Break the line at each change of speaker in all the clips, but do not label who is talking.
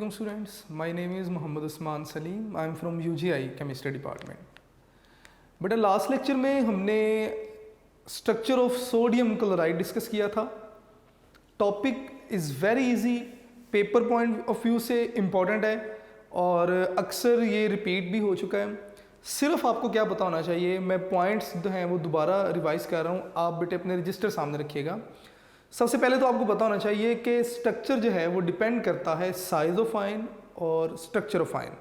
Assalamualaikum students. My name is Mohammad Usman Salim. I am from UGI Chemistry Department. बेटा last lecture में हमने structure of sodium chloride discuss किया था. Topic is very easy, paper point of view से important है और अक्सर ये रिपीट भी हो चुका है. सिर्फ आपको क्या पता होना चाहिए, मैं पॉइंट्स जो हैं वो दोबारा रिवाइज कर रहा हूँ, आप बेटे अपने रजिस्टर सामने रखिएगा. सबसे पहले तो आपको पता होना चाहिए कि स्ट्रक्चर जो है वो डिपेंड करता है साइज ऑफ आयन और स्ट्रक्चर ऑफ आयन.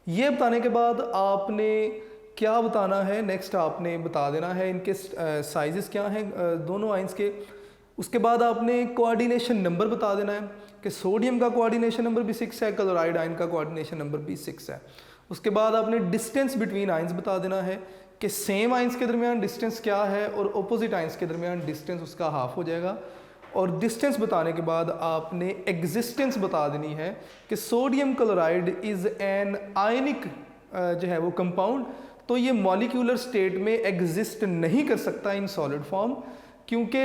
ये बताने के बाद आपने क्या बताना है, नेक्स्ट आपने बता देना है इनके साइजेस क्या हैं दोनों आयंस के. उसके बाद आपने कोऑर्डिनेशन नंबर बता देना है कि सोडियम का कोऑर्डिनेशन नंबर भी 6 है, क्लोराइड आयन का कोऑर्डिनेशन नंबर भी 6 है. उसके बाद आपने डिस्टेंस बिटवीन आयंस बता देना है कि सेम आयंस के दरमियान डिस्टेंस क्या है और ऑपोजिट आयंस के दरमियान डिस्टेंस उसका हाफ हो जाएगा. और डिस्टेंस बताने के बाद आपने एग्जिस्टेंस बता देनी है कि sodium chloride is an ionic जो है वो कंपाउंड, तो ये मॉलिक्यूलर स्टेट में एग्जिस्ट नहीं कर सकता इन सॉलिड फॉर्म, क्योंकि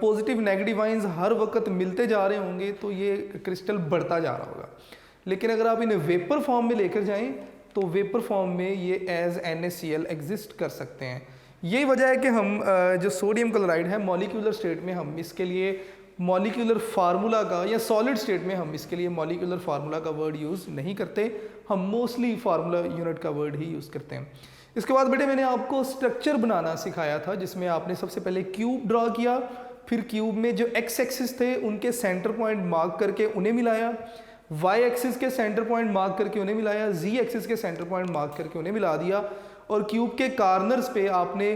पॉजिटिव नेगेटिव आयंस हर वक्त मिलते जा रहे होंगे तो ये क्रिस्टल बढ़ता जा रहा होगा. लेकिन अगर आप इन्हें वेपर फॉर्म में लेकर जाएं तो वेपर फॉर्म में ये एज NaCl एग्जिस्ट कर सकते हैं. यही वजह है कि हम जो सोडियम क्लोराइड है मॉलिक्यूलर स्टेट में हम इसके लिए मॉलिक्यूलर फार्मूला का, या सॉलिड स्टेट में हम इसके लिए मॉलिक्यूलर फार्मूला का वर्ड यूज़ नहीं करते, हम मोस्टली फार्मूला यूनिट का वर्ड ही यूज़ करते हैं. इसके बाद बेटे मैंने आपको स्ट्रक्चर बनाना सिखाया था, जिसमें आपने सबसे पहले क्यूब ड्रा किया, फिर क्यूब में जो एक्स एक्सिस थे उनके सेंटर पॉइंट मार्क करके उन्हें मिलाया, वाई एक्सिस के सेंटर पॉइंट मार्क करके उन्हें मिलाया, जी एक्सिस के सेंटर पॉइंट मार्क करके उन्हें मिला दिया, और क्यूब के कार्नर्स पे आपने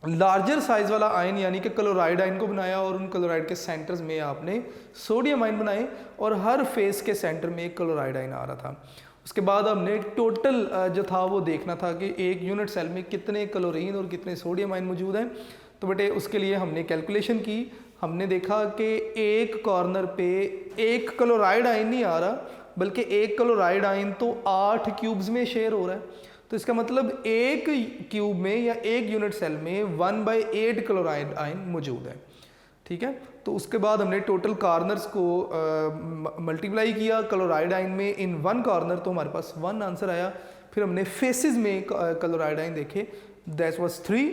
लार्जर साइज वाला आयन यानी कि क्लोराइड आयन को बनाया और उन क्लोराइड के सेंटर्स में आपने सोडियम आयन बनाए और हर फेस के सेंटर में एक क्लोराइड आयन आ रहा था. उसके बाद हमने टोटल जो था वो देखना था कि एक यूनिट सेल में कितने क्लोरीन और कितने सोडियम आयन मौजूद हैं. तो बेटे उसके लिए हमने कैलकुलेशन की, हमने देखा कि एक कॉर्नर पे एक क्लोराइड आयन नहीं आ रहा, बल्कि एक क्लोराइड आयन तो 8 क्यूब्स में शेयर हो रहा है. तो इसका मतलब एक क्यूब में या एक यूनिट सेल में 1/8 क्लोराइड आयन मौजूद है. ठीक है, तो उसके बाद हमने टोटल कॉर्नर्स को मल्टीप्लाई किया क्लोराइड आयन में इन वन कॉर्नर, तो हमारे पास 1 आंसर आया. फिर हमने फेसेस में क्लोराइड आयन देखे, दैट वाज 3.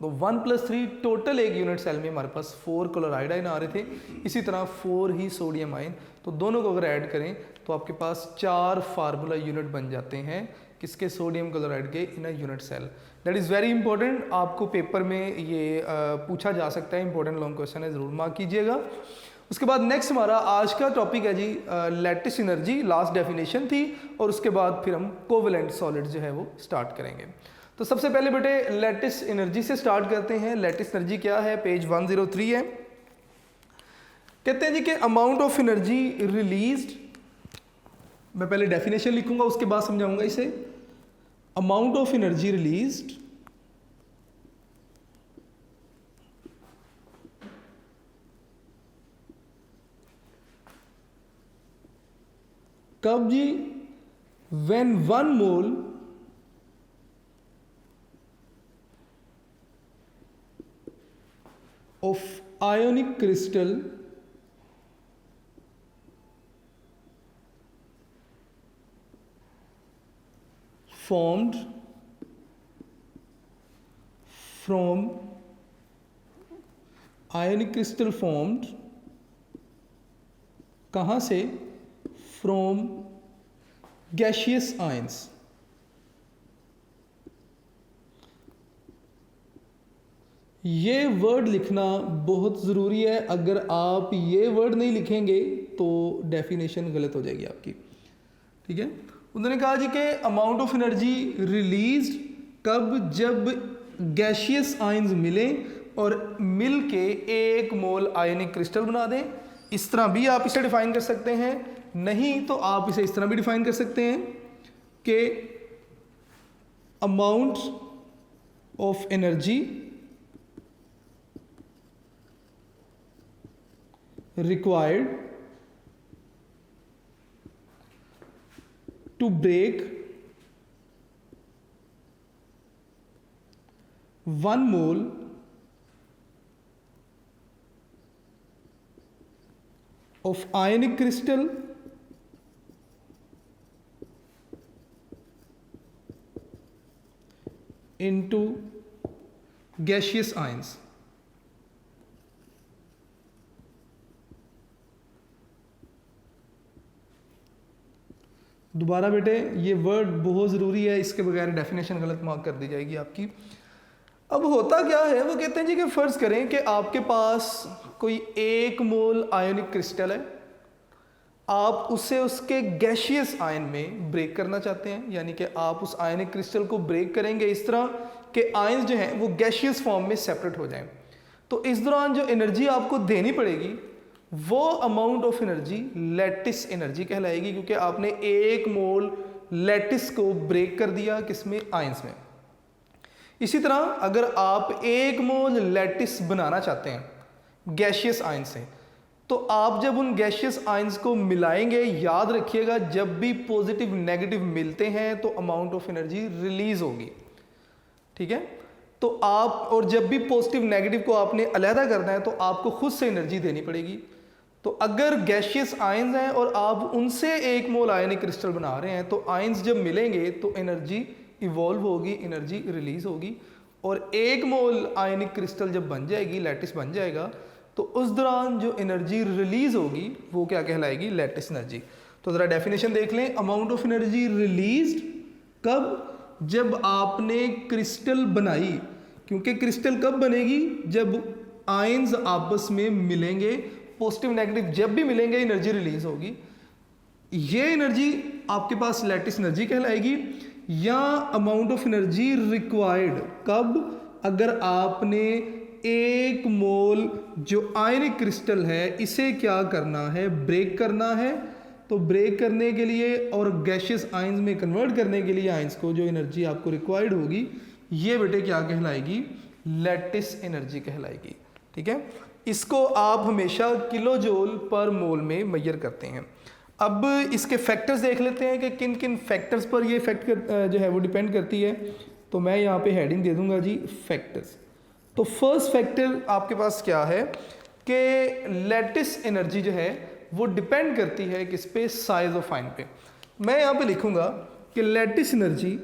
तो 1 + 3 टोटल एक यूनिट सेल में हमारे पास 4 क्लोराइड आयन आ रहे थे. इसी तरह 4 ही सोडियम आयन, तो दोनों को अगर ऐड करें तो आपके पास 4 फार्मूला यूनिट बन जाते हैं किसके, सोडियम क्लोराइड के in a unit cell. That is very important, आपको पेपर में ये पूछा जा सकता है, इंपॉर्टेंट लॉन्ग क्वेश्चन है, ज़रूर मार्क कीजिएगा. उसके बाद नेक्स्ट हमारा आज का टॉपिक है जी लैटिस एनर्जी. लास्ट डेफिनेशन थी और उसके बाद फिर हम कोवेलेंट सॉलिड जो है वो स्टार्ट करेंगे. तो सबसे पहले बेटे लैटिस एनर्जी से स्टार्ट करते हैं. लैटिस एनर्जी क्या है, पेज 103 है. कहते हैं जी कि अमाउंट ऑफ एनर्जी रिलीज्ड, मैं पहले डेफिनेशन लिखूंगा उसके बाद समझाऊंगा इसे. अमाउंट ऑफ एनर्जी रिलीज्ड कब जी, when 1 mole of ionic crystal formed from ionic crystal formed कहाँ से, from gaseous ions. ये वर्ड लिखना बहुत ज़रूरी है, अगर आप ये वर्ड नहीं लिखेंगे तो डेफिनेशन गलत हो जाएगी आपकी. ठीक है, उन्होंने कहा जी कि अमाउंट ऑफ एनर्जी रिलीज्ड कब, जब गैशियस आयंस मिलें और मिल के 1 मोल आयनिक क्रिस्टल बना दें. इस तरह भी आप इसे डिफाइन कर सकते हैं, नहीं तो आप इसे इस तरह भी डिफाइन कर सकते हैं कि amount of energy required to break 1 mole of ionic crystal into gaseous ions। दोबारा बेटे ये वर्ड बहुत ज़रूरी है, इसके बगैर डेफिनेशन गलत मार्क कर दी जाएगी आपकी। अब होता क्या है, वो कहते हैं जी कि फ़र्ज़ करें कि आपके पास कोई 1 मोल आयोनिक क्रिस्टल है, आप उसे उसके गैशियस आयन में ब्रेक करना चाहते हैं, यानी कि आप उस आयनिक क्रिस्टल को ब्रेक करेंगे इस तरह कि आयंस जो हैं वो गैशियस फॉर्म में सेपरेट हो जाएं। तो इस दौरान जो एनर्जी आपको देनी पड़ेगी वो amount of energy lattice energy कहलाएगी, क्योंकि आपने 1 मोल लैटिस को ब्रेक कर दिया किसमें, आयंस में। इसी तरह अगर आप 1 मोल लैटिस बनाना चाहते हैं गैशियस आयन से, तो आप जब उन गैशियस आयंस को मिलाएंगे, याद रखिएगा जब भी पॉजिटिव नेगेटिव मिलते हैं तो अमाउंट ऑफ एनर्जी रिलीज होगी, ठीक है। तो आप, और जब भी पॉजिटिव नेगेटिव को आपने अलहदा करना है तो आपको खुद से एनर्जी देनी पड़ेगी। तो अगर गैशियस आयंस हैं और आप उनसे 1 मोल आयनिक क्रिस्टल बना रहे हैं, तो आयंस जब मिलेंगे तो एनर्जी इवॉल्व होगी, एनर्जी रिलीज होगी, और 1 मोल आयनिक क्रिस्टल जब बन जाएगी, लैटिस बन जाएगा, तो उस दौरान जो एनर्जी रिलीज होगी वो क्या कहलाएगी, लैटिस एनर्जी। तो ज़रा डेफिनेशन देख लें, अमाउंट ऑफ एनर्जी रिलीज्ड कब, जब आपने क्रिस्टल बनाई, क्योंकि क्रिस्टल कब बनेगी, जब आयंस आपस में मिलेंगे, पॉजिटिव नेगेटिव जब भी मिलेंगे एनर्जी रिलीज होगी। ये एनर्जी आपके पास लैटिस एनर्जी कहलाएगी। या अमाउंट ऑफ एनर्जी रिक्वायर्ड कब, अगर आपने 1 मोल जो आयनिक क्रिस्टल है इसे क्या करना है, ब्रेक करना है। तो ब्रेक करने के लिए और गैशियस आयंस में कन्वर्ट करने के लिए आयंस को जो एनर्जी आपको रिक्वायर्ड होगी, ये बेटे क्या कहलाएगी, लैटिस एनर्जी कहलाएगी, ठीक है। इसको आप हमेशा किलो जूल पर मोल में मेजर करते हैं। अब इसके फैक्टर्स देख लेते हैं कि किन किन फैक्टर्स पर ये जो है वो डिपेंड करती है। तो मैं यहाँ पे हेडिंग दे दूंगा जी, फैक्टर्स। तो फर्स्ट फैक्टर आपके पास क्या है कि लैटिस एनर्जी जो है वो डिपेंड करती है किस पे, साइज ऑफ आयन पे। मैं यहाँ पे लिखूंगा कि lattice energy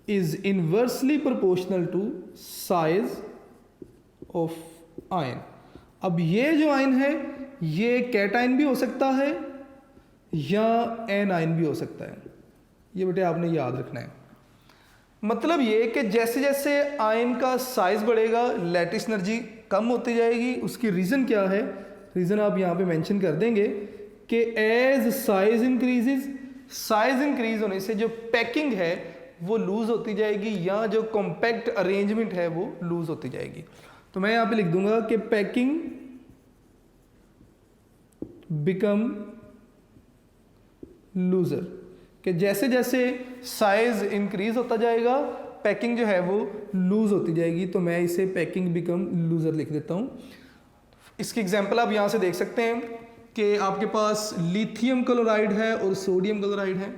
is inversely proportional to size of ion. अब ये जो आयन है ये कैटायन भी हो सकता है या एनायन भी हो सकता है, ये बेटे आपने याद रखना है। मतलब ये कि जैसे जैसे आयन का साइज बढ़ेगा लैटिस एनर्जी कम होती जाएगी। उसकी रीज़न क्या है, रीज़न आप यहाँ पे मेंशन कर देंगे कि as size increases, size increase होने से जो पैकिंग है वो लूज होती जाएगी, या जो कॉम्पैक्ट अरेंजमेंट है वो लूज होती जाएगी। तो मैं यहाँ पे लिख दूंगा कि पैकिंग बिकम लूजर, कि जैसे जैसे साइज इंक्रीज होता जाएगा पैकिंग जो है वो लूज होती जाएगी। तो मैं इसे पैकिंग बिकम लूजर लिख देता हूँ। इसकी एग्जांपल आप यहाँ से देख सकते हैं कि आपके पास लिथियम क्लोराइड है और सोडियम क्लोराइड है।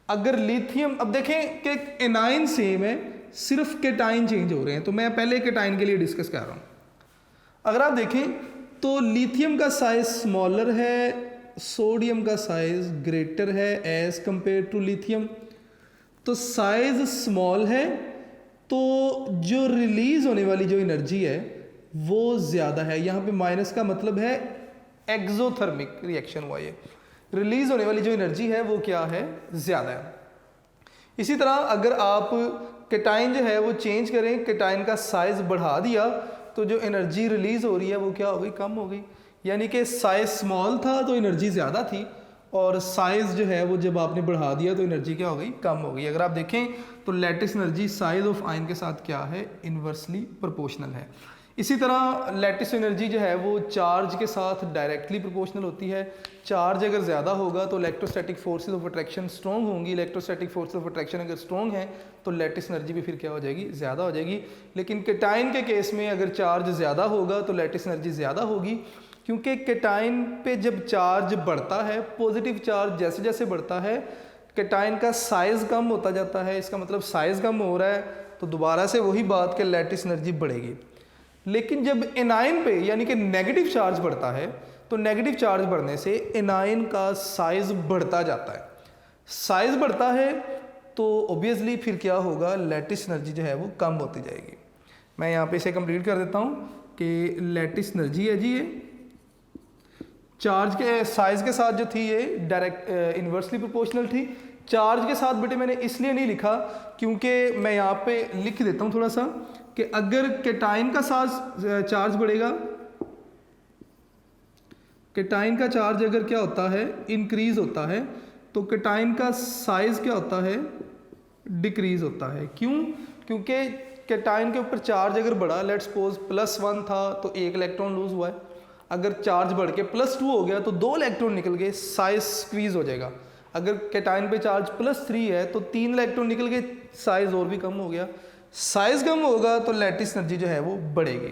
अगर लिथियम, अब देखें कि एनाइन सेम है, सिर्फ केटाइन चेंज हो रहे हैं। तो मैं पहले केटाइन के लिए डिस्कस कर रहा हूँ। अगर आप देखें तो लिथियम का साइज स्मॉलर है, सोडियम का साइज ग्रेटर है एज कंपेयर टू लिथियम। तो साइज स्मॉल है तो जो रिलीज होने वाली जो एनर्जी है वो ज़्यादा है। यहाँ पे माइनस का मतलब है एक्सोथर्मिक रिएक्शन हुआ, ये रिलीज होने वाली जो एनर्जी है वो क्या है, ज़्यादा है। इसी तरह अगर आप केटाइन जो है वो चेंज करें, केटाइन का साइज बढ़ा दिया, तो जो एनर्जी रिलीज हो रही है वो क्या हो गई, कम हो गई। यानी कि साइज स्मॉल था तो एनर्जी ज़्यादा थी, और साइज जो है वो जब आपने बढ़ा दिया तो एनर्जी क्या हो गई, कम हो गई। अगर आप देखें तो lattice energy size of ion के साथ क्या है, इनवर्सली प्रोपोर्शनल है। इसी तरह लैटिस एनर्जी जो है वो चार्ज के साथ डायरेक्टली प्रोपोर्शनल होती है। चार्ज अगर ज़्यादा होगा तो electrostatic forces of attraction strong होंगी। इलेक्ट्रोस्टैटिक फोर्सेस ऑफ अट्रैक्शन अगर स्ट्रॉन्ग है तो लैटिस एनर्जी भी फिर क्या हो जाएगी, ज़्यादा हो जाएगी। लेकिन केटाइन के केस में अगर चार्ज ज़्यादा होगा तो लैटिस एनर्जी ज़्यादा होगी, क्योंकि केटाइन पे जब चार्ज बढ़ता है, पॉजिटिव चार्ज जैसे जैसे बढ़ता है, केटाइन का साइज़ कम होता जाता है। इसका मतलब साइज़ कम हो रहा है तो दोबारा से वही बात कि लैटिस एनर्जी बढ़ेगी। लेकिन जब एनाइन पे यानी कि नेगेटिव चार्ज बढ़ता है तो नेगेटिव चार्ज बढ़ने से एनाइन का साइज बढ़ता जाता है। साइज बढ़ता है तो ऑब्वियसली फिर क्या होगा, लैटिस एनर्जी जो है वो कम होती जाएगी। मैं यहाँ पे इसे कंप्लीट कर देता हूँ कि लैटिस एनर्जी है जी, ये चार्ज के साइज़ के साथ जो थी ये डायरेक्ट इन्वर्सली प्रोपोर्शनल थी। चार्ज के साथ बेटे मैंने इसलिए नहीं लिखा क्योंकि मैं यहाँ पे लिख देता हूँ थोड़ा सा कि अगर कैटाइन का साथ चार्ज बढ़ेगा, कैटाइन का चार्ज अगर क्या होता है, इंक्रीज होता है, तो कैटाइन का साइज क्या होता है, डिक्रीज होता है। क्यों? क्योंकि कैटाइन के ऊपर चार्ज अगर बढ़ा, लेट्स सपोज +1 था तो 1 इलेक्ट्रॉन लूज हुआ है, अगर चार्ज बढ़ के +2 हो गया तो 2 इलेक्ट्रॉन निकल गए, साइज स्क्वीज हो जाएगा। अगर कैटाइन पे चार्ज +3 है तो 3 इलेक्ट्रॉन निकल गए, साइज और भी कम हो गया। साइज कम होगा तो लैटिस एनर्जी जो है वो बढ़ेगी।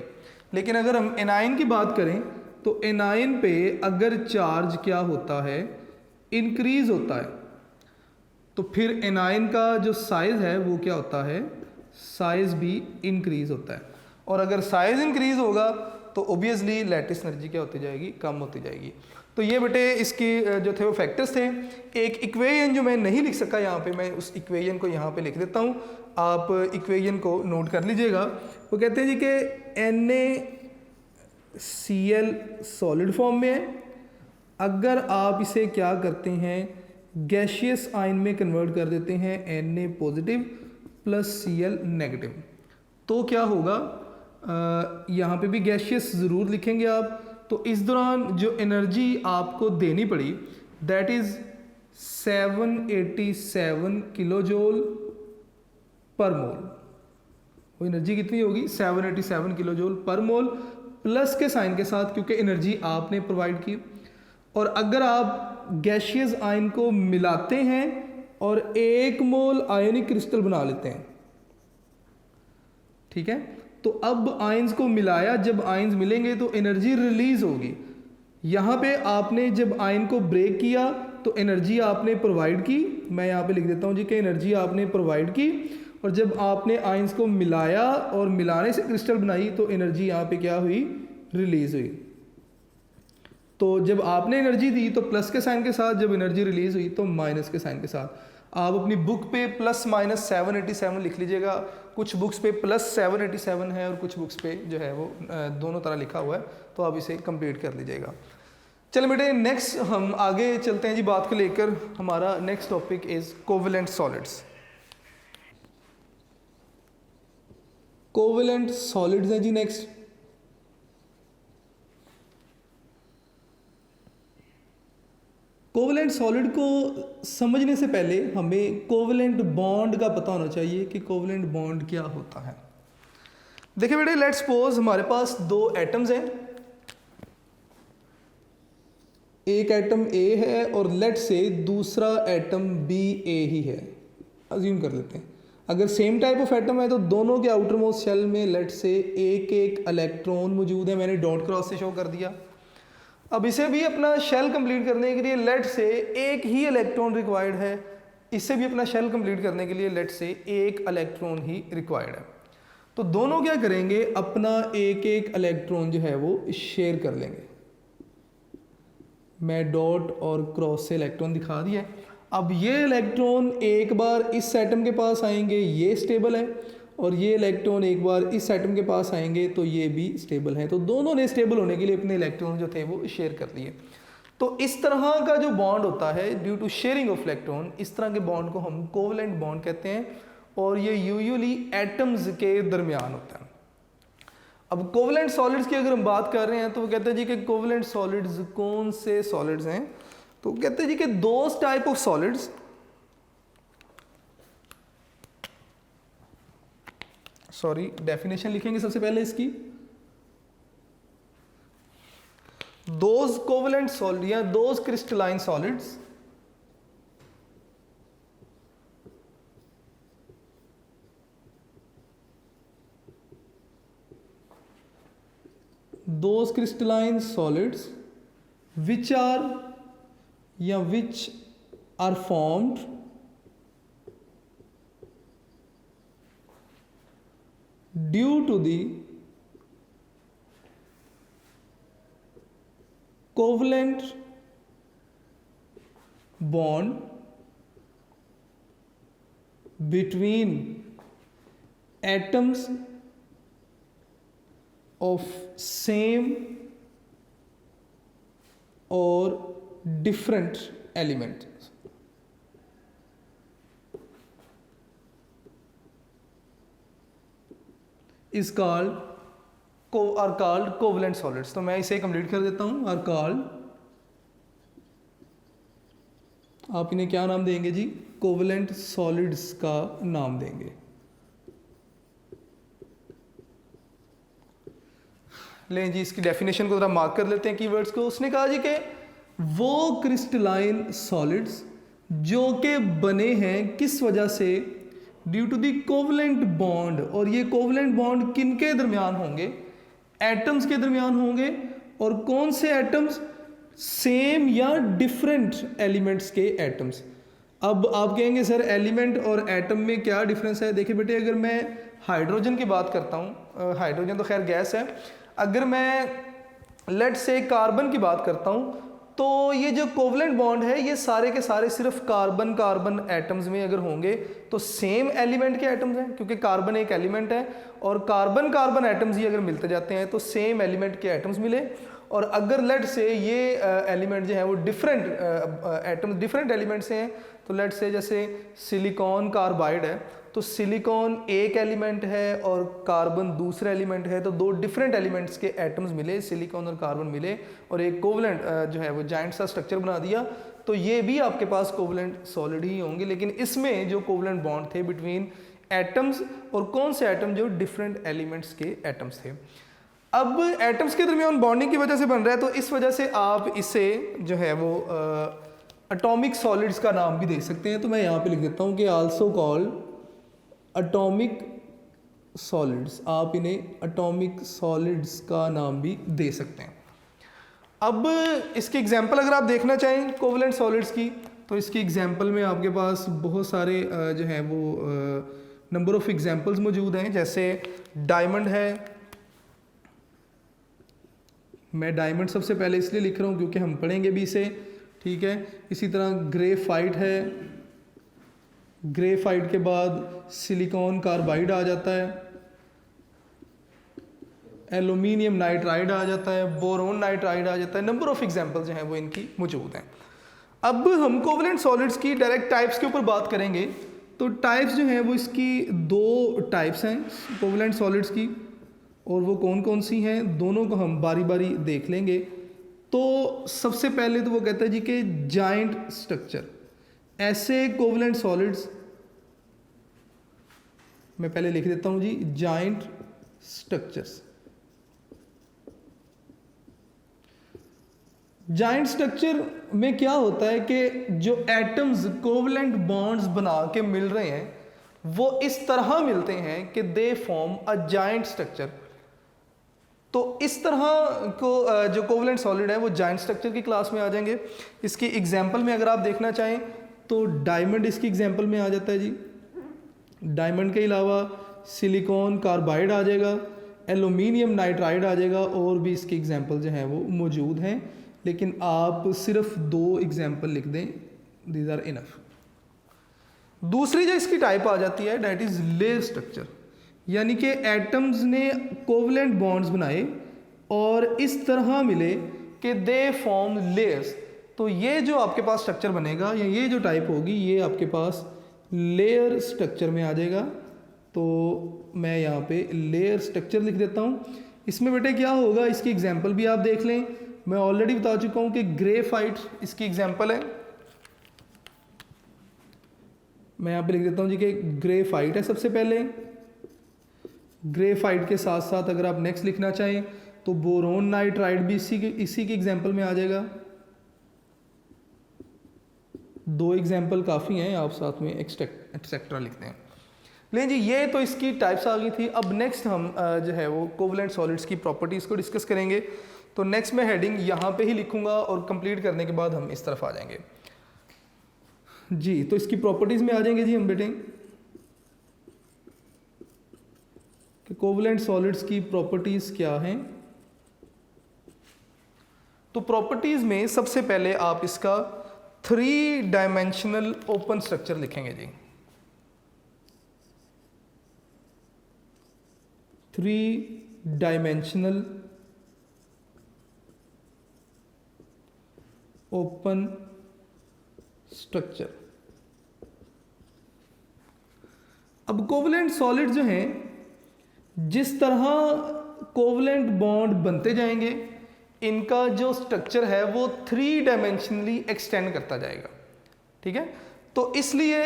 लेकिन अगर हम एनाइन की बात करें तो एनाइन पे अगर चार्ज क्या होता है, इंक्रीज होता है, तो फिर एनाइन का जो साइज है वो क्या होता है, साइज भी इंक्रीज होता है। और अगर साइज इंक्रीज होगा तो ऑब्वियसली लैटिस एनर्जी क्या होती जाएगी, कम होती जाएगी। तो ये बेटे इसकी जो थे वो फैक्टर्स थे। एक इक्वेशन जो मैं नहीं लिख सका यहाँ पे, मैं उस इक्वेशन को यहाँ पे लिख देता हूँ, आप इक्वेशन को नोट कर लीजिएगा। वो कहते हैं जी कि NaCl सॉलिड फॉर्म में है, अगर आप इसे क्या करते हैं, गैशियस आयन में कन्वर्ट कर देते हैं, Na positive plus Cl negative, तो क्या होगा, यहाँ पे भी गैशियस ज़रूर लिखेंगे आप। तो इस दौरान जो एनर्जी आपको देनी पड़ी दैट इज़ 787 किलो जूल पर मोल। वो एनर्जी कितनी होगी, 787 किलो जूल पर मोल, प्लस के साइन के साथ क्योंकि एनर्जी आपने प्रोवाइड की। और अगर आप गैशियस आयन को मिलाते हैं और 1 मोल आयनिक क्रिस्टल बना लेते हैं, ठीक है, तो अब आयंस को मिलाया, जब आयंस मिलेंगे तो एनर्जी रिलीज होगी। यहाँ पे आपने जब आयन को ब्रेक किया तो एनर्जी आपने प्रोवाइड की, मैं यहाँ पे लिख देता हूँ जी कि एनर्जी आपने प्रोवाइड की। और जब आपने आयंस को मिलाया और मिलाने से क्रिस्टल बनाई तो एनर्जी यहाँ पे क्या हुई, रिलीज हुई। तो जब आपने एनर्जी दी तो प्लस के साइन के साथ, जब एनर्जी रिलीज हुई तो माइनस के साइन के साथ। आप अपनी बुक पे +-787 लिख लीजिएगा, कुछ बुक्स पे +787 है और कुछ बुक्स पे जो है वो दोनों तरह लिखा हुआ है, तो आप इसे कंप्लीट कर लीजिएगा। चलो बेटे नेक्स्ट हम आगे चलते हैं जी, बात को लेकर हमारा next topic is covalent solids. Covalent solids हैं जी नेक्स्ट। कोवेलेंट सॉलिड को समझने से पहले हमें कोवेलेंट बॉन्ड का पता होना चाहिए कि कोवेलेंट बॉन्ड क्या होता है। देखिए बेटे, लेट्स सपोज हमारे पास 2 एटम्स हैं, एक एटम A है और लेट से दूसरा एटम BA ही है, अज्यूम कर लेते हैं। अगर सेम टाइप ऑफ एटम है तो दोनों के आउटर मोस्ट शेल में लेट से एक इलेक्ट्रॉन मौजूद है, मैंने डॉट क्रॉस से शो कर दिया। अब इसे भी अपना शेल कंप्लीट करने के लिए लेट से एक ही इलेक्ट्रॉन रिक्वायर्ड है, इसे भी अपना शेल कंप्लीट करने के लिए लेट से एक इलेक्ट्रॉन ही रिक्वायर्ड है। तो दोनों क्या करेंगे, अपना एक इलेक्ट्रॉन जो है वो शेयर कर लेंगे। मैं डॉट और क्रॉस से इलेक्ट्रॉन दिखा दिया। अब ये इलेक्ट्रॉन एक बार इस एटम के पास आएंगे, ये स्टेबल है, और ये इलेक्ट्रॉन एक बार इस एटम के पास आएंगे तो ये भी स्टेबल है। तो दोनों ने स्टेबल होने के लिए अपने इलेक्ट्रॉन जो थे वो शेयर कर लिए। तो इस तरह का जो बॉन्ड होता है due to sharing of electron, इस तरह के बॉन्ड को हम कोवेलेंट बॉन्ड कहते हैं, और ये यूजुअली एटम्स के दरमियान होता है। अब कोवेलेंट सॉलिड्स की अगर हम बात कर रहे हैं तो वो कहते हैं जी कि कोवेलेंट सॉलिड्स कौन से सॉलिड्स हैं, तो कहते हैं जी कि 2 type of solids, sorry definition लिखेंगे सबसे पहले इसकी। दोज कोवेलेंट सॉलिड या those crystalline solids those crystalline solids which are formed due to the covalent bond between atoms of same और different element is called are called covalent solids. तो मैं इसे complete कर देता हूं। आर कॉल्ड, आप इन्हें क्या नाम देंगे जी? कोवलेंट सॉलिड्स का नाम देंगे। लें जी, इसकी डेफिनेशन को जरा मार्क कर लेते हैं कीवर्ड्स को। उसने कहा जी कि वो क्रिस्टलाइन सॉलिड्स जो कि बने हैं किस वजह से? Due to the covalent bond. और ये कोवलेंट बॉन्ड किन के दरमियान होंगे? एटम्स के दरमियान होंगे। और कौन से एटम्स? सेम या डिफरेंट एलिमेंट्स के एटम्स। अब आप कहेंगे सर एलिमेंट और एटम में क्या डिफरेंस है? देखिए बेटे, अगर मैं हाइड्रोजन की बात करता हूँ, हाइड्रोजन तो खैर गैस है, अगर मैं लेट से कार्बन की बात करता हूँ, तो ये जो कोवलेंट बॉन्ड है ये सारे के सारे सिर्फ कार्बन कार्बन एटम्स में अगर होंगे तो सेम एलिमेंट के एटम्स हैं, क्योंकि कार्बन एक एलिमेंट है और कार्बन कार्बन एटम्स ही अगर मिलते जाते हैं तो सेम एलिमेंट के एटम्स मिले। और अगर लेट से ये एलिमेंट जो है वो डिफरेंट एटम्स डिफरेंट एलिमेंट से हैं, तो लेट से जैसे सिलिकॉन कार्बाइड है, तो सिलिकॉन एक एलिमेंट है और कार्बन दूसरा एलिमेंट है, तो दो डिफरेंट एलिमेंट्स के एटम्स मिले, सिलिकॉन और कार्बन मिले और एक कोवलेंट जो है वो जाइंट सा स्ट्रक्चर बना दिया, तो ये भी आपके पास कोवलेंट सॉलिड ही होंगे। लेकिन इसमें जो कोवलेंट बॉन्ड थे बिटवीन एटम्स, और कौन से एटम? जो डिफरेंट एलिमेंट्स के एटम्स थे। अब एटम्स के दरमियान बॉन्डिंग की वजह से बन रहा है, तो इस वजह से आप इसे जो है वो एटॉमिक सॉलिड्स का नाम भी दे सकते हैं। तो मैं यहाँ पे लिख देता हूँ कि आल्सो कॉल्ड एटॉमिक सॉलिड्स। आप इन्हें एटॉमिक सॉलिड्स का नाम भी दे सकते हैं। अब इसकी एग्जांपल अगर आप देखना चाहें कोवलेंट सॉलिड्स की, तो इसकी एग्जांपल में आपके पास बहुत सारे जो है वो नंबर ऑफ एग्जांपल्स मौजूद हैं। जैसे डायमंड है, मैं डायमंड सबसे पहले इसलिए लिख रहा हूँ क्योंकि हम पढ़ेंगे भी इसे, ठीक है। इसी तरह ग्रेफाइट है, ग्रेफाइट के बाद सिलिकॉन कार्बाइड आ जाता है, एल्यूमिनियम नाइट्राइड आ जाता है, बोरोन नाइट्राइड आ जाता है। नंबर ऑफ एग्जांपल जो हैं वो इनकी मौजूद हैं। अब हम कोवलेंट सॉलिड्स की डायरेक्ट टाइप्स के ऊपर बात करेंगे। तो टाइप्स जो हैं वो इसकी दो टाइप्स हैं कोवलेंट सॉलिड्स की, और वो कौन कौन सी हैं दोनों को हम बारी बारी देख लेंगे। तो सबसे पहले तो वो कहता है जी कि जाइंट स्ट्रक्चर। ऐसे कोवलेंट सॉलिड्स, मैं पहले लिख देता हूं जी, जाइंट स्ट्रक्चर्स। जाइंट स्ट्रक्चर में क्या होता है कि जो एटम्स कोवलेंट बॉन्ड्स बना के मिल रहे हैं वो इस तरह मिलते हैं कि they form a giant structure. तो इस तरह को जो कोवलेंट सॉलिड है वो जाइंट स्ट्रक्चर की क्लास में आ जाएंगे। इसकी एग्जांपल में अगर आप देखना चाहें तो डायमंड इसकी एग्जांपल में आ जाता है जी। डायमंड के अलावा सिलिकॉन कार्बाइड आ जाएगा, एल्यूमिनियम नाइट्राइड आ जाएगा, और भी इसकी एग्जांपल जो हैं वो मौजूद हैं। लेकिन आप सिर्फ दो एग्जांपल लिख दें, दीज आर इनफ। दूसरी जो इसकी टाइप आ जाती है दैट इज लेयर स्ट्रक्चर, यानी कि एटम्स ने कोवलेंट बॉन्ड्स बनाए और इस तरह मिले कि दे फॉर्म लेयर्स। तो ये जो आपके पास स्ट्रक्चर बनेगा या ये जो टाइप होगी ये आपके पास लेयर स्ट्रक्चर में आ जाएगा। तो मैं यहाँ पे लेयर स्ट्रक्चर लिख देता हूँ। इसमें बेटे क्या होगा, इसकी एग्जांपल भी आप देख लें। मैं ऑलरेडी बता चुका हूँ कि ग्रेफाइट इसकी एग्जांपल है। मैं यहाँ पे लिख देता हूँ जी कि ग्रेफाइट है सबसे पहले। ग्रेफाइट के साथ साथ अगर आप नेक्स्ट लिखना चाहें तो बोरोन नाइट्राइड भी इसी की एग्जांपल में आ जाएगा। दो एग्जांपल काफ़ी हैं, आप साथ में एक्सेट्रा लिखते हैं। लेकिन जी ये तो इसकी टाइप्स आ गई थी। अब नेक्स्ट हम जो है वो कोवलेंट सॉलिड्स की प्रॉपर्टीज़ को डिस्कस करेंगे। तो नेक्स्ट मैं हेडिंग यहाँ पे ही लिखूंगा और कंप्लीट करने के बाद हम इस तरफ आ जाएंगे जी। तो इसकी प्रॉपर्टीज़ में आ जाएंगे जी हम बेटे कि कोवलेंट सॉलिड्स की प्रॉपर्टीज़ क्या हैं। तो प्रॉपर्टीज़ में सबसे पहले आप इसका 3 डायमेंशनल ओपन स्ट्रक्चर लिखेंगे जी। 3 डायमेंशनल ओपन स्ट्रक्चर। अब कोवलेंट सॉलिड जो हैं, जिस तरह कोवलेंट बॉन्ड बनते जाएंगे, इनका जो स्ट्रक्चर है वो 3 डायमेंशनली एक्सटेंड करता जाएगा। ठीक है, तो इसलिए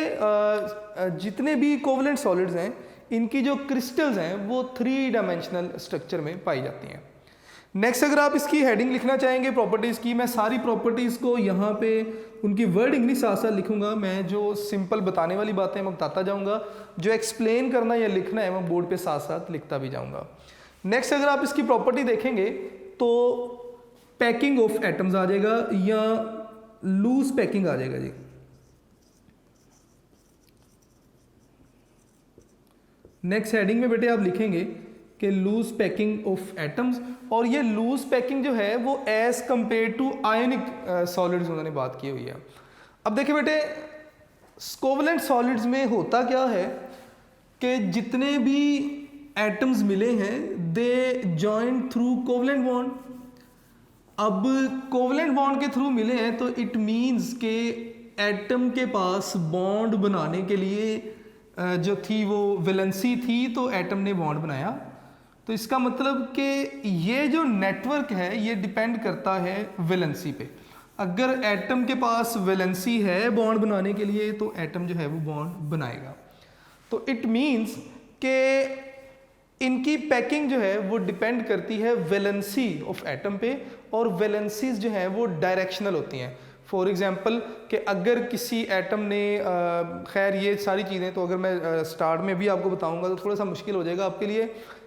जितने भी कोवलेंट सॉलिड्स हैं, इनकी जो क्रिस्टल्स हैं वो 3 डायमेंशनल स्ट्रक्चर में पाई जाती हैं। नेक्स्ट अगर आप इसकी हेडिंग लिखना चाहेंगे प्रॉपर्टीज़ की, मैं सारी प्रॉपर्टीज़ को यहाँ पे उनकी वर्डिंग नहीं साथ साथ लिखूंगा, मैं जो सिंपल बताने वाली बातें मैं बताता जाऊँगा, जो एक्सप्लेन करना या लिखना है मैं बोर्ड पे साथ साथ लिखता भी जाऊँगा। नेक्स्ट अगर आप इसकी प्रॉपर्टी देखेंगे तो पैकिंग ऑफ एटम्स आ जाएगा या लूज पैकिंग आ जाएगा जी। नेक्स्ट हेडिंग में बेटे आप लिखेंगे कि लूज पैकिंग ऑफ एटम्स, और ये लूज पैकिंग जो है वो as compare to ionic solids उन्होंने बात की हुई है। अब देखिए बेटे, कोवलेंट सॉलिड्स में होता क्या है कि जितने भी एटम्स मिले हैं they join through covalent bond. अब कोवलेंट बॉन्ड के थ्रू मिले हैं तो इट मीन्स के एटम के पास बॉन्ड बनाने के लिए जो थी वो वैलेंसी थी, तो एटम ने बॉन्ड बनाया। तो इसका मतलब कि ये जो नेटवर्क है ये डिपेंड करता है वैलेंसी पे। अगर एटम के पास वैलेंसी है बॉन्ड बनाने के लिए तो एटम जो है वो बॉन्ड बनाएगा। तो इट मीन्स कि इनकी पैकिंग जो है वो डिपेंड करती है वैलेंसी ऑफ एटम पे, और वैलेंसीज जो हैं वो डायरेक्शनल होती हैं। फॉर एग्जांपल कि अगर किसी एटम ने खैर ये सारी चीज़ें तो अगर मैं स्टार्ट में भी आपको बताऊंगा तो थोड़ा सा मुश्किल हो जाएगा आपके लिए।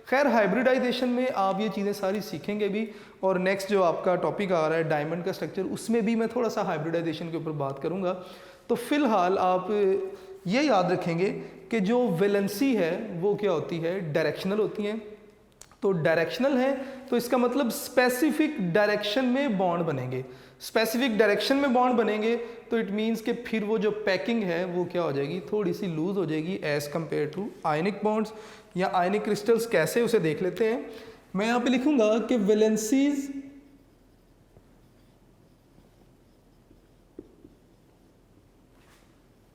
खैर हाइब्रिडाइजेशन में आप ये चीज़ें सारी सीखेंगे भी, और नेक्स्ट जो आपका टॉपिक आ रहा है डायमंड का स्ट्रक्चर, उसमें भी मैं थोड़ा सा हाइब्रिडाइजेशन के ऊपर बात करूँगा। तो फिलहाल आप ये याद रखेंगे कि जो वैलेंसी है वो क्या होती है, डायरेक्शनल होती हैं। तो डायरेक्शनल है तो इसका मतलब स्पेसिफिक डायरेक्शन में बॉन्ड बनेंगे। स्पेसिफिक डायरेक्शन में बॉन्ड बनेंगे तो इट मीन्स कि फिर वो जो पैकिंग है वो क्या हो जाएगी, थोड़ी सी लूज हो जाएगी as compare to ionic bonds या आयनिक क्रिस्टल्स। कैसे उसे देख लेते हैं। मैं यहाँ पे लिखूंगा कि वैलेंसीज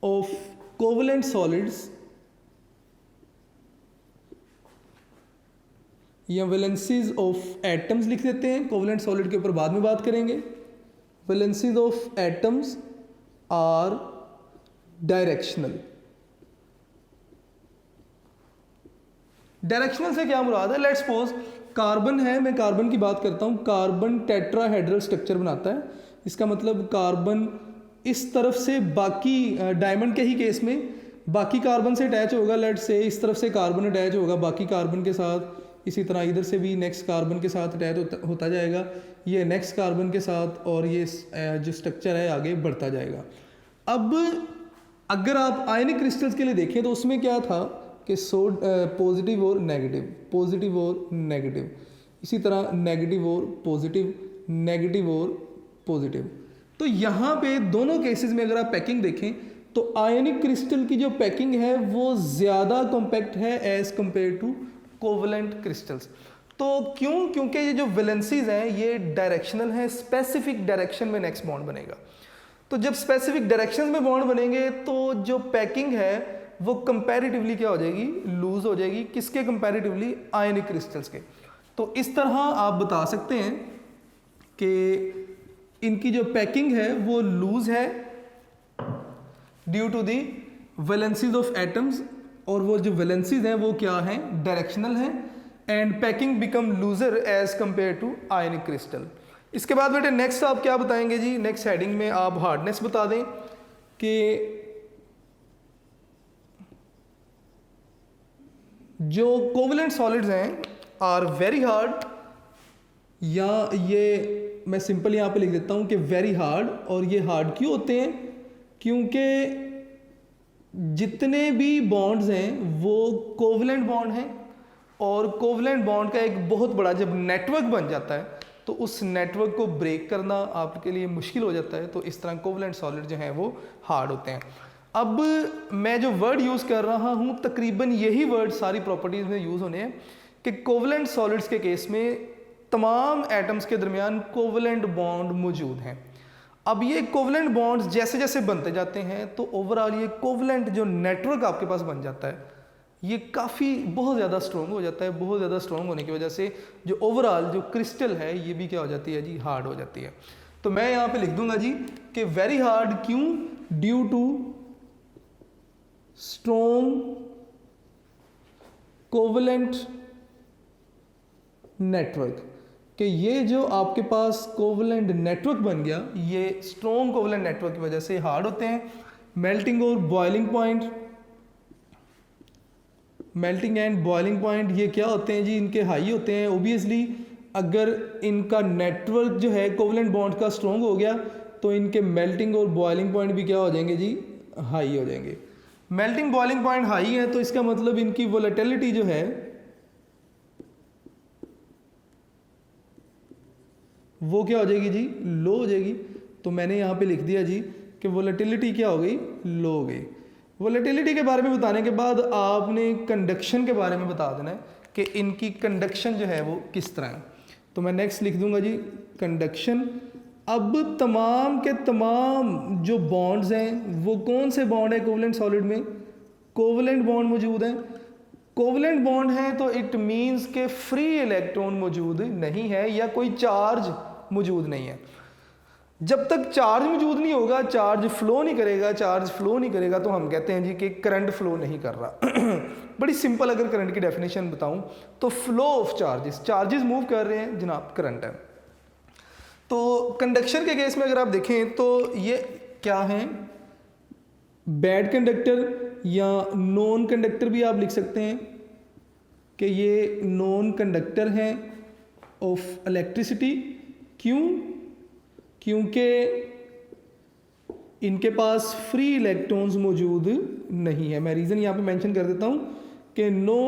ऑफ कोवलेंट सॉलिड्स या वैलेंसीज ऑफ एटम्स लिख देते हैं। कोवलेंट सॉलिड के ऊपर बाद में बात करेंगे। Valencies of atoms are directional. Directional से क्या मुराद है, लेट्स सपोज कार्बन है, मैं कार्बन की बात करता हूँ। कार्बन टेट्राहेड्रल स्ट्रक्चर बनाता है। इसका मतलब कार्बन इस तरफ से बाकी डायमंड के ही केस में बाकी कार्बन से अटैच होगा। लेट्स से इस तरफ से कार्बन अटैच होगा बाकी कार्बन के साथ, इसी तरह इधर से भी नेक्स्ट कार्बन के साथ अटैच होता जाएगा, ये नेक्स्ट कार्बन के साथ, और ये जो स्ट्रक्चर है आगे बढ़ता जाएगा। अब अगर आप आयनिक क्रिस्टल्स के लिए देखें तो उसमें क्या था कि पॉजिटिव और नेगेटिव, पॉजिटिव और नेगेटिव, इसी तरह नेगेटिव और पॉजिटिव, नेगेटिव और पॉजिटिव। तो यहाँ पे दोनों केसेस में अगर आप पैकिंग देखें तो आयनिक क्रिस्टल की जो पैकिंग है वो ज़्यादा कॉम्पैक्ट है as compare to covalent crystals. तो क्यों? क्योंकि ये जो वैलेंसीज हैं ये डायरेक्शनल है, स्पेसिफिक डायरेक्शन में नेक्स्ट बॉन्ड बनेगा। तो जब स्पेसिफिक डायरेक्शन में बॉन्ड बनेंगे तो जो पैकिंग है वो कंपैरेटिवली क्या हो जाएगी, लूज हो जाएगी। किसके कंपैरेटिवली? आयनिक क्रिस्टल्स के। तो इस तरह आप बता सकते हैं कि इनकी जो पैकिंग है वो लूज है due to the valencies of atoms, और वो जो वैलेंसीज हैं वो क्या हैं, डायरेक्शनल हैं, and packing become looser as compare to ionic crystal. इसके बाद बेटे नेक्स्ट आप क्या बताएंगे जी, नेक्स्ट हेडिंग में आप हार्डनेस बता दें कि जो कोवलेंट सॉलिड्स हैं आर वेरी हार्ड, या ये मैं सिंपल यहाँ पे लिख देता हूँ कि वेरी हार्ड। और ये हार्ड क्यों होते हैं? क्योंकि जितने भी बॉन्ड्स हैं वो कोवलेंट बॉन्ड हैं, और कोवलेंट बॉन्ड का एक बहुत बड़ा जब नेटवर्क बन जाता है तो उस नेटवर्क को ब्रेक करना आपके लिए मुश्किल हो जाता है। तो इस तरह कोवलेंट सॉलिड जो हैं वो हार्ड होते हैं। अब मैं जो वर्ड यूज़ कर रहा हूँ तकरीबन यही वर्ड सारी प्रॉपर्टीज़ में यूज़ होने हैं कि कोवलेंट सॉलिड्स के केस में तमाम एटम्स के दरमियान कोवलेंट बॉन्ड मौजूद हैं। अब ये कोवलेंट बॉन्ड्स जैसे जैसे बनते जाते हैं तो ओवरऑल ये कोवलेंट जो नेटवर्क आपके पास बन जाता है ये काफ़ी बहुत ज़्यादा स्ट्रॉन्ग हो जाता है। बहुत ज़्यादा स्ट्रॉन्ग होने की वजह से जो ओवरऑल जो क्रिस्टल है ये भी क्या हो जाती है जी, हार्ड हो जाती है। तो मैं यहाँ पे लिख दूंगा जी कि वेरी हार्ड क्यों, due to strong covalent network, कि ये जो आपके पास कोवलेंट नेटवर्क बन गया ये स्ट्रॉन्ग कोवलेंट नेटवर्क की वजह से हार्ड होते हैं। मेल्टिंग और boiling point, melting and boiling point ये क्या होते हैं जी, इनके हाई होते हैं। ओबियसली अगर इनका नेटवर्क जो है कोवलेंट बॉन्ड का स्ट्रॉन्ग हो गया तो इनके मेल्टिंग और बॉइलिंग पॉइंट भी क्या हो जाएंगे जी, हाई हो जाएंगे। मेल्टिंग बॉइलिंग पॉइंट हाई है तो इसका मतलब इनकी वोलेटिलिटी जो है वो क्या हो जाएगी जी, लो हो जाएगी। तो मैंने यहाँ पे लिख दिया जी कि वोलेटिलिटी क्या हो गई, लो हो गई। वोलेटिलिटी के बारे में बताने के बाद आपने कंडक्शन के बारे में बता देना है कि इनकी कंडक्शन जो है वो किस तरह है। तो मैं नेक्स्ट लिख दूंगा जी कंडक्शन। अब तमाम के तमाम जो बॉन्ड्स हैं वो कौन से बॉन्ड है कोवलेंट सॉलिड में, कोवलेंट बॉन्ड मौजूद हैं। कोवलेंट बॉन्ड है तो इट मीन्स के फ्री इलेक्ट्रॉन मौजूद नहीं है या कोई चार्ज मौजूद नहीं है। जब तक चार्ज मौजूद नहीं होगा, चार्ज फ्लो नहीं करेगा, चार्ज फ्लो नहीं करेगा तो हम कहते हैं जी कि करंट फ्लो नहीं कर रहा। बड़ी सिंपल अगर करंट की डेफिनेशन बताऊं तो flow of charges, charges move कर रहे हैं जनाब, करंट है। तो कंडक्शन के केस में अगर आप देखें तो ये क्या है, बैड कंडक्टर या नॉन कंडक्टर भी आप लिख सकते हैं कि ये नॉन कंडक्टर हैं ऑफ इलेक्ट्रिसिटी। क्यों, क्योंकि इनके पास फ्री इलेक्ट्रॉन्स मौजूद नहीं है। मैं रीज़न यहाँ पे मेंशन कर देता हूँ कि नो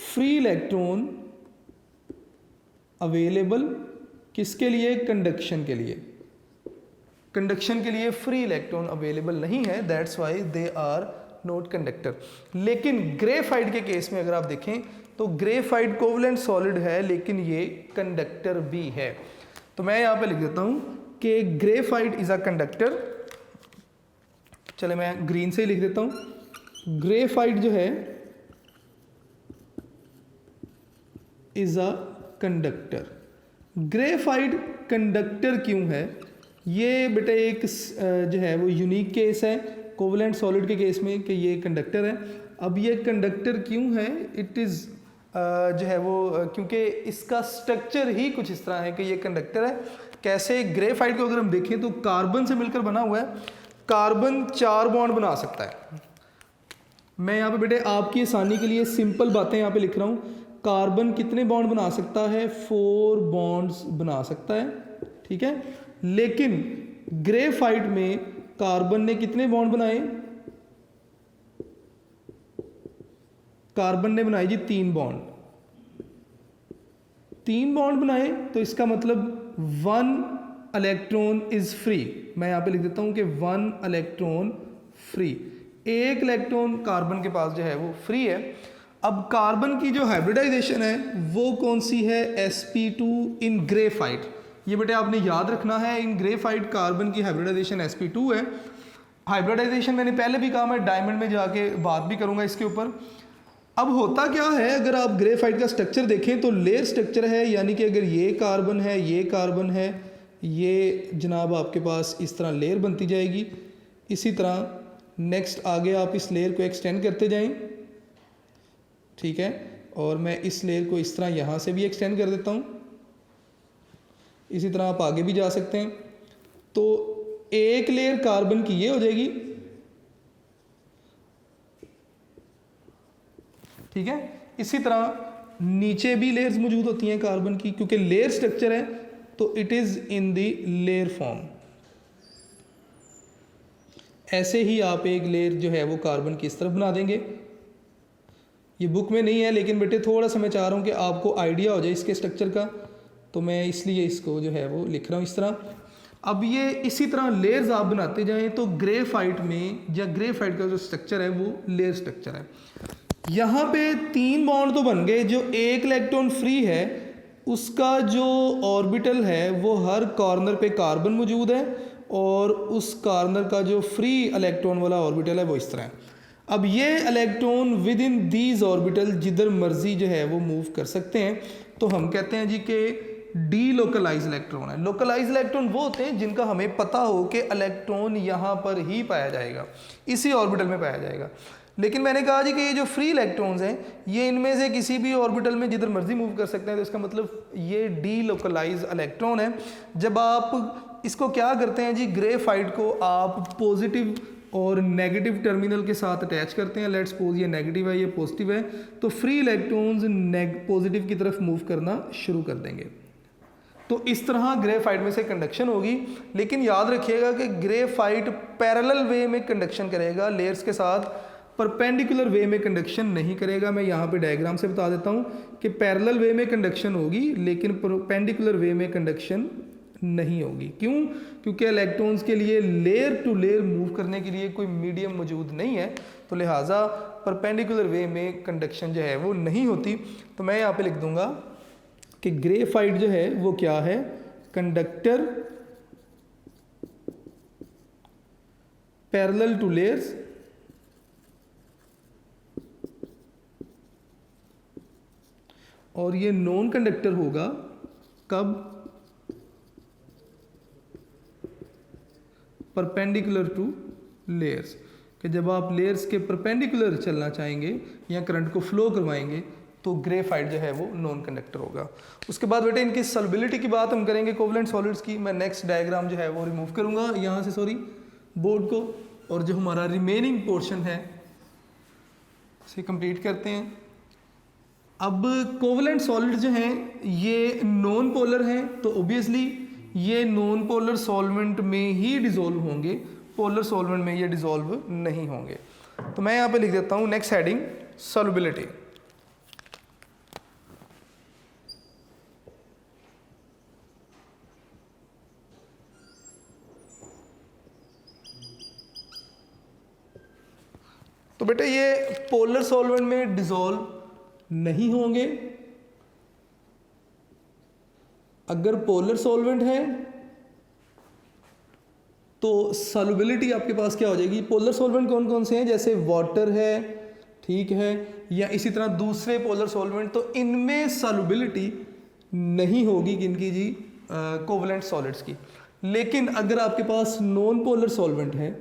फ्री इलेक्ट्रॉन अवेलेबल, किसके लिए, कंडक्शन के लिए। कंडक्शन के लिए फ्री इलेक्ट्रॉन अवेलेबल नहीं है, that's why they are not conductor. लेकिन ग्रेफाइट के केस में अगर आप देखें तो ग्रेफाइट कोवलेंट सॉलिड है लेकिन ये कंडक्टर भी है। तो मैं यहाँ पे लिख देता हूँ कि ग्रेफाइट इज अ कंडक्टर। चले मैं ग्रीन से ही लिख देता हूँ। ग्रेफाइट जो है is a conductor. Graphite conductor क्यों है, ये बेटा एक जो है वो यूनिक केस है कोवलेंट सॉलिड के केस में कि ये कंडक्टर है। अब ये कंडक्टर क्यों है, इट इज़ जो है वो क्योंकि इसका स्ट्रक्चर ही कुछ इस तरह है कि ये कंडक्टर है। कैसे, ग्रेफाइट को अगर हम देखें तो कार्बन से मिलकर बना हुआ है। कार्बन 4 बॉन्ड बना सकता है। मैं यहाँ पे बेटे आपकी आसानी के लिए सिंपल बातें यहाँ पे लिख रहा हूँ। कार्बन कितने बॉन्ड बना सकता है, 4 बॉन्ड्स बना सकता है, ठीक है। लेकिन ग्रेफाइट में कार्बन ने कितने बॉन्ड बनाए, कार्बन ने बनाए जी 3 बॉन्ड। 3 बॉन्ड बनाए तो इसका मतलब 1 इलेक्ट्रॉन इज फ्री। मैं यहाँ पे लिख देता हूँ कि 1 इलेक्ट्रॉन फ्री, 1 इलेक्ट्रॉन कार्बन के पास जो है वो फ्री है। अब कार्बन की जो हाइब्रिडाइजेशन है वो कौन सी है, sp2 इन ग्रेफाइट। ये बेटे आपने याद रखना है, इन ग्रेफाइट कार्बन की हाइब्रिडाइजेशन sp2 है। हाइब्रिडाइजेशन मैंने पहले भी कहा, मैं डायमंड में जाके बात भी करूंगा इसके ऊपर। अब होता क्या है, अगर आप ग्रेफाइट का स्ट्रक्चर देखें तो लेयर स्ट्रक्चर है, यानी कि अगर ये कार्बन है, ये कार्बन है, ये जनाब आपके पास इस तरह लेयर बनती जाएगी। इसी तरह नेक्स्ट आगे आप इस लेयर को एक्सटेंड करते जाएं, ठीक है। और मैं इस लेयर को इस तरह यहाँ से भी एक्सटेंड कर देता हूँ। इसी तरह आप आगे भी जा सकते हैं। तो एक लेयर कार्बन की ये हो जाएगी, ठीक है। इसी तरह नीचे भी लेयर्स मौजूद होती हैं कार्बन की, क्योंकि लेयर स्ट्रक्चर है तो it is in the layer form. ऐसे ही आप एक लेयर जो है वो कार्बन की इस तरफ बना देंगे। ये बुक में नहीं है लेकिन बेटे थोड़ा सा मैं चाह रहा हूँ कि आपको आइडिया हो जाए इसके स्ट्रक्चर का, तो मैं इसलिए इसको जो है वो लिख रहा हूँ इस तरह। अब ये इसी तरह लेयर्स आप बनाते जाएं तो ग्रेफाइट में या ग्रेफाइट का जो स्ट्रक्चर है वो लेयर स्ट्रक्चर है। यहाँ पे 3 बॉन्ड तो बन गए। जो एक इलेक्ट्रॉन फ्री है उसका जो ऑर्बिटल है वो हर कॉर्नर पे कार्बन मौजूद है, और उस कॉर्नर का जो फ्री इलेक्ट्रॉन वाला ऑर्बिटल है वो इस तरह है। अब ये electron with in these orbital जिधर मर्जी जो है वो मूव कर सकते हैं, तो हम कहते हैं जी कि डी लोकलाइज इलेक्ट्रॉन है। लोकलाइज इलेक्ट्रॉन वो होते हैं जिनका हमें पता हो कि इलेक्ट्रॉन यहाँ पर ही पाया जाएगा, इसी ऑर्बिटल में पाया जाएगा। लेकिन मैंने कहा जी कि ये जो फ्री इलेक्ट्रॉन्स हैं ये इनमें से किसी भी ऑर्बिटल में जिधर मर्जी मूव कर सकते हैं, तो इसका मतलब ये डी लोकलाइज इलेक्ट्रॉन है। जब आप इसको क्या करते हैं जी, ग्रेफाइट को आप पॉजिटिव और नेगेटिव टर्मिनल के साथ अटैच करते हैं, लेट्स सपोज ये नेगेटिव है ये पॉजिटिव है, तो फ्री इलेक्ट्रॉन्स पॉजिटिव की तरफ मूव करना शुरू कर देंगे। तो इस तरह ग्रेफाइट में से कंडक्शन होगी। लेकिन याद रखिएगा कि ग्रेफाइट पैरेलल वे में कंडक्शन करेगा, लेयर्स के साथ परपेंडिकुलर वे में कंडक्शन नहीं करेगा। मैं यहाँ पे डायग्राम से बता देता हूँ कि पैरेलल वे में कंडक्शन होगी लेकिन परपेंडिकुलर वे में कंडक्शन नहीं होगी। क्यों? क्योंकि इलेक्ट्रॉन्स के लिए लेयर टू लेयर मूव करने के लिए कोई मीडियम मौजूद नहीं है, तो लिहाजा परपेंडिकुलर वे में कंडक्शन जो है वो नहीं होती। तो मैं यहाँ पे लिख दूंगा कि ग्रेफाइट जो है वो क्या है, कंडक्टर पैरेलल टू लेयर्स, और ये नॉन कंडक्टर होगा कब, परपेंडिकुलर टू लेयर्स, कि जब आप लेयर्स के परपेंडिकुलर चलना चाहेंगे या करंट को फ्लो करवाएंगे तो ग्रेफाइट जो है वो नॉन कंडक्टर होगा। उसके बाद बेटे इनकी सॉल्युबिलिटी की बात हम करेंगे कोवलेंट सॉलिड्स की। मैं नेक्स्ट डायग्राम जो है वो रिमूव करूंगा यहाँ से, सॉरी बोर्ड को, और जो हमारा रिमेनिंग पोर्शन है इसे कंप्लीट करते हैं। अब कोवलेंट सॉलिड जो हैं ये नॉन पोलर हैं, तो ऑब्वियसली ये नॉन पोलर सॉल्वेंट में ही डिसॉल्व होंगे, पोलर सॉल्वेंट में ये डिसॉल्व नहीं होंगे। तो मैं यहाँ पे लिख देता हूँ नेक्स्ट हेडिंग सॉल्युबिलिटी। तो बेटा ये पोलर सॉल्वेंट में डिसॉल्व नहीं होंगे। अगर पोलर सॉल्वेंट है तो सॉल्युबिलिटी आपके पास क्या हो जाएगी, पोलर सॉल्वेंट कौन कौन से हैं, जैसे वाटर है, ठीक है, या इसी तरह दूसरे पोलर सॉल्वेंट, तो इनमें सॉल्युबिलिटी नहीं होगी किनकी जी, कोवलेंट सॉलिड्स की। लेकिन अगर आपके पास नॉन पोलर सॉल्वेंट है,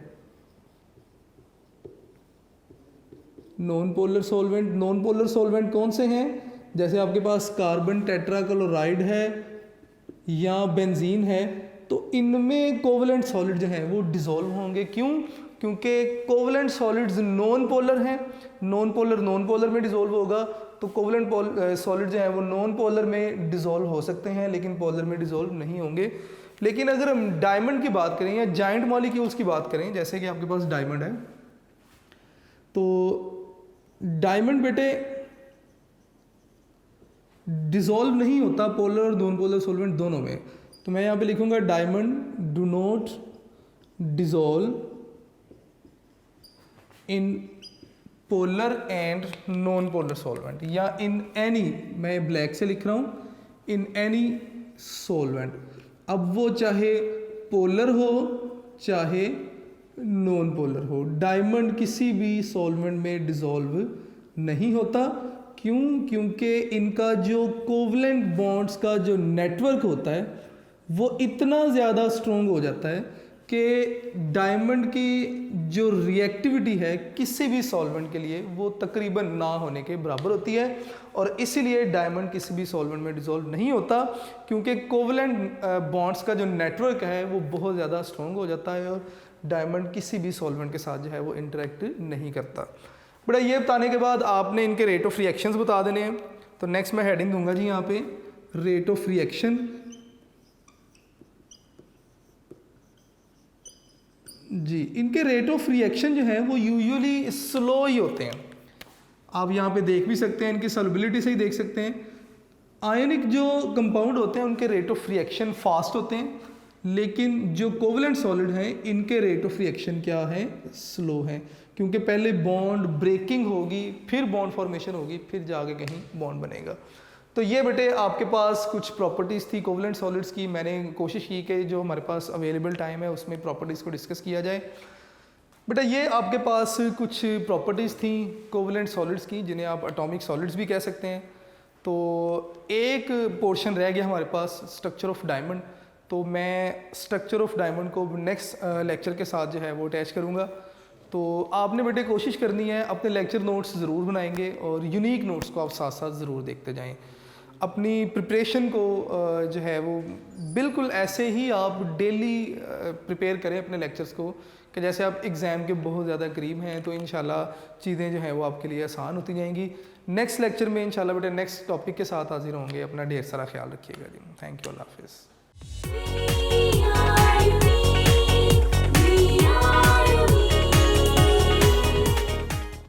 नॉन पोलर सॉल्वेंट कौन से हैं, जैसे आपके पास कार्बन टेट्राक्लोराइड है या बेंजीन है, तो इनमें कोवलेंट सॉलिड जो हैं वो डिसॉल्व होंगे। क्यों? क्योंकि कोवलेंट सॉलिड्स नॉन पोलर हैं, नॉन पोलर में डिसॉल्व होगा, तो कोवलेंट सॉलिड जो है वो नॉन पोलर में डिसॉल्व हो सकते हैं लेकिन पोलर में डिसॉल्व नहीं होंगे। लेकिन अगर हम डायमंड की बात करें या जाइंट मॉलिक्यूल्स की बात करें, जैसे कि आपके पास डायमंड है, तो डायमंड बेटे डिसॉल्व नहीं होता पोलर और नॉन पोलर सॉल्वेंट दोनों में। तो मैं यहाँ पे लिखूंगा diamond do not dissolve in polar and non polar solvent, या इन एनी, मैं ब्लैक से लिख रहा हूँ, इन एनी सॉल्वेंट। अब वो चाहे पोलर हो चाहे नॉन पोलर हो, डायमंड किसी भी सॉल्वेंट में डिसॉल्व नहीं होता। क्यों? क्योंकि इनका जो कोवलेंट बॉन्ड्स का जो नेटवर्क होता है वो इतना ज़्यादा स्ट्रॉन्ग हो जाता है कि डायमंड की जो रिएक्टिविटी है किसी भी सॉल्वेंट के लिए वो तकरीबन ना होने के बराबर होती है, और इसीलिए डायमंड किसी भी सॉल्वेंट में डिसॉल्व नहीं होता, क्योंकि कोवलेंट बॉन्ड्स का जो नेटवर्क है वो बहुत ज़्यादा स्ट्रॉन्ग हो जाता है और डायमंड किसी भी सॉल्वेंट के साथ जो है वो इंटरेक्ट नहीं करता। बड़ा ये बताने के बाद आपने इनके रेट ऑफ रिएक्शंस बता देने हैं। तो नेक्स्ट मैं हेडिंग दूंगा जी यहाँ पे रेट ऑफ रिएक्शन। जी, इनके रेट ऑफ रिएक्शन जो है वो यूजुअली स्लो ही होते हैं। आप यहाँ पे देख भी सकते हैं, इनकी सॉल्युबिलिटी से ही देख सकते हैं। आयनिक जो कंपाउंड होते हैं उनके रेट ऑफ रिएक्शन फास्ट होते हैं, लेकिन जो कोवलेंट सॉलिड हैं इनके रेट ऑफ रिएक्शन क्या है, स्लो है, क्योंकि पहले बॉन्ड ब्रेकिंग होगी, फिर बॉन्ड फॉर्मेशन होगी, फिर जाके कहीं बॉन्ड बनेगा। तो ये बेटे आपके पास कुछ प्रॉपर्टीज़ थी कोवलेंट सॉलिड्स की। मैंने कोशिश की कि जो हमारे पास अवेलेबल टाइम है उसमें प्रॉपर्टीज़ को डिस्कस किया जाए। बेटा ये आपके पास कुछ प्रॉपर्टीज़ थी कोवलेंट सॉलिड्स की, जिन्हें आप एटॉमिक सॉलिड्स भी कह सकते हैं। तो एक पोर्शन रह गया हमारे पास, स्ट्रक्चर ऑफ डायमंड। तो मैं स्ट्रक्चर ऑफ डायमंड को नेक्स्ट लेक्चर के साथ जो है वो अटैच करूँगा। तो आपने बेटे कोशिश करनी है, अपने लेक्चर नोट्स ज़रूर बनाएंगे और यूनिक नोट्स को आप साथ साथ ज़रूर देखते जाएं। अपनी प्रिपरेशन को जो है वो बिल्कुल ऐसे ही आप डेली प्रिपेयर करें अपने लेक्चर्स को, कि जैसे आप एग्ज़ाम के बहुत ज़्यादा करीब हैं, तो इंशाल्लाह चीज़ें जो हैं वो आपके लिए आसान होती जाएंगी। नेक्स्ट लेक्चर में इंशाल्लाह बेटा नेक्स्ट टॉपिक के साथ हाजिर होंगे। अपना ढेर सारा ख्याल रखिएगा जी। थैंक यू, अल्लाह हाफिज़।